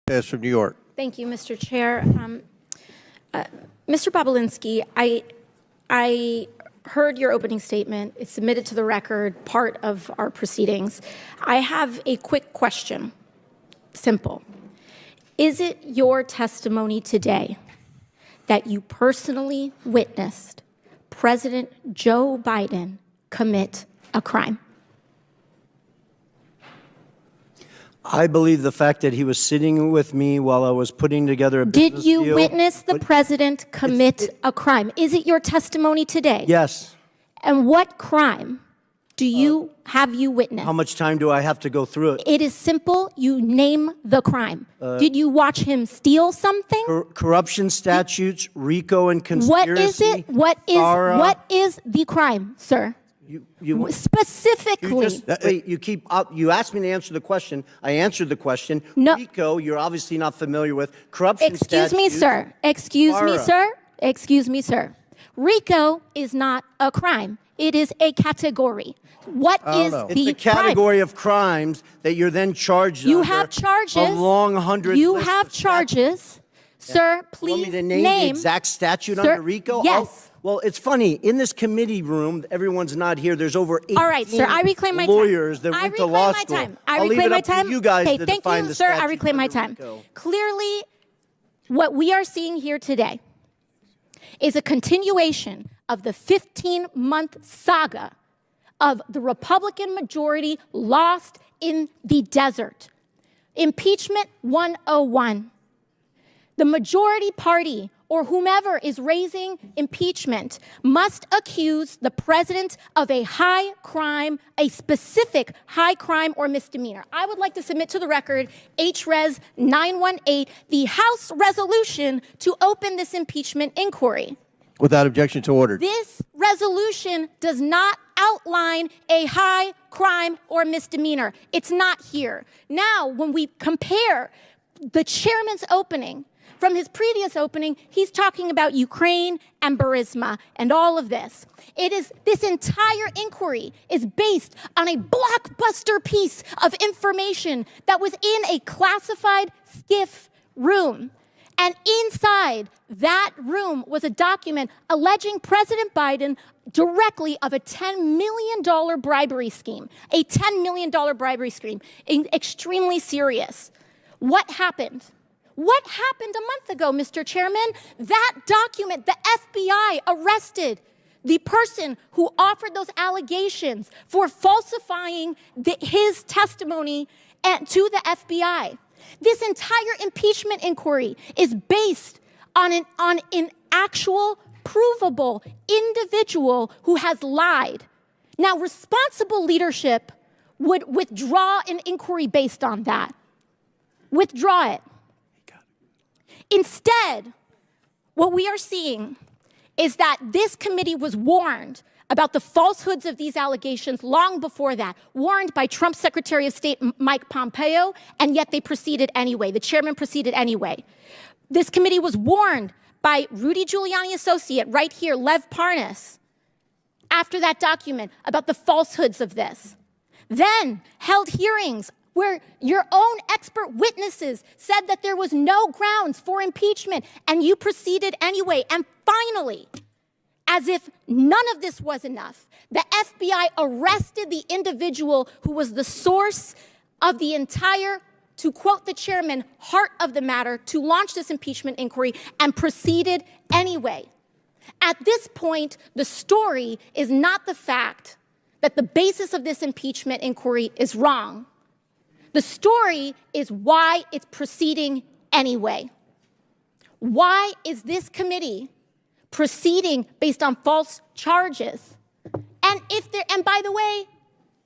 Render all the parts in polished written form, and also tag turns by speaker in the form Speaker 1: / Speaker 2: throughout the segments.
Speaker 1: From New York.
Speaker 2: Thank you, Mr. Chair. Mr. Bobulinski, I heard your opening statement. It's submitted to the record, part of our proceedings. I have a quick question. Simple. Is it your testimony today that you personally witnessed President Joe Biden commit a crime?
Speaker 3: I believe the fact that he was sitting with me while I was putting together a business deal.
Speaker 2: Did you witness the president commit a crime? Is it your testimony today?
Speaker 3: Yes.
Speaker 2: And what crime have you witnessed?
Speaker 3: How much time do I have to go through it?
Speaker 2: It is simple. You name the crime. Did you watch him steal something?
Speaker 3: Corruption statutes, RICO and conspiracy.
Speaker 2: What is it? What is the crime, sir? Specifically.
Speaker 3: You asked me to answer the question. I answered the question.
Speaker 2: No.
Speaker 3: RICO, you're obviously not familiar with. Corruption
Speaker 2: statutes. Excuse me, sir. RICO is not a crime. It is a category. What is the crime?
Speaker 3: It's a category of crimes that you're then charged
Speaker 2: You have charges.
Speaker 3: A long 100
Speaker 2: You have charges. Sir, please
Speaker 3: want me to name the exact statute under RICO?
Speaker 2: Yes.
Speaker 3: Well, it's funny. In this committee room, everyone's not here. There's over 18
Speaker 2: All right, sir, I reclaim my
Speaker 3: lawyers
Speaker 2: time.
Speaker 3: that went to law school.
Speaker 2: I reclaim my time.
Speaker 3: You guys
Speaker 2: okay,
Speaker 3: to
Speaker 2: thank
Speaker 3: define
Speaker 2: you,
Speaker 3: the
Speaker 2: sir. I
Speaker 3: statute
Speaker 2: reclaim my
Speaker 3: under
Speaker 2: time.
Speaker 3: RICO.
Speaker 2: Clearly, what we are seeing here today is a continuation of the 15-month saga of the Republican majority lost in the desert. Impeachment 101. The majority party, or whomever is raising impeachment, must accuse the president of a high crime, a specific high crime or misdemeanor. I would like to submit to the record HRES 918, the House resolution to open this impeachment inquiry.
Speaker 1: Without objection to order.
Speaker 2: This resolution does not outline a high crime or misdemeanor. It's not here. Now, when we compare the chairman's opening from his previous opening, he's talking about Ukraine and Burisma and all of this. This entire inquiry is based on a blockbuster piece of information that was in a classified SCIF room. And inside that room was a document alleging President Biden directly of a $10 million bribery scheme, a $10 million bribery scheme, extremely serious. What happened? What happened a month ago, Mr. Chairman? That document, the FBI arrested the person who offered those allegations for falsifying his testimony to the FBI. This entire impeachment inquiry is based on an actual, provable individual who has lied. Now, responsible leadership would withdraw an inquiry based on that. Withdraw it. Instead, what we are seeing is that this committee was warned about the falsehoods of these allegations long before that, warned by Trump's Secretary of State, Mike Pompeo, and yet they proceeded anyway. The chairman proceeded anyway. This committee was warned by Rudy Giuliani associate right here, Lev Parnas, after that document about the falsehoods of this. Then held hearings where your own expert witnesses said that there was no grounds for impeachment, and you proceeded anyway. And finally, as if none of this was enough, the FBI arrested the individual who was the source of the entire, to quote the chairman, heart of the matter, to launch this impeachment inquiry, and proceeded anyway. At this point, the story is not the fact that the basis of this impeachment inquiry is wrong. The story is why it's proceeding anyway. Why is this committee proceeding based on false charges? And by the way,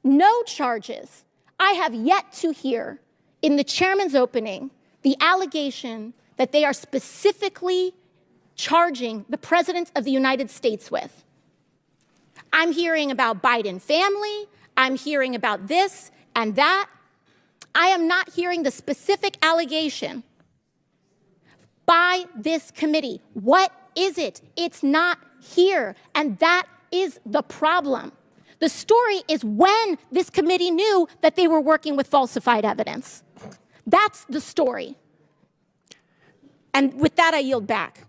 Speaker 2: no charges. I have yet to hear in the chairman's opening the allegation that they are specifically charging the president of the United States with. I'm hearing about Biden family. I'm hearing about this and that. I am not hearing the specific allegation by this committee. What is it? It's not here, and that is the problem. The story is when this committee knew that they were working with falsified evidence. That's the story. And with that, I yield back.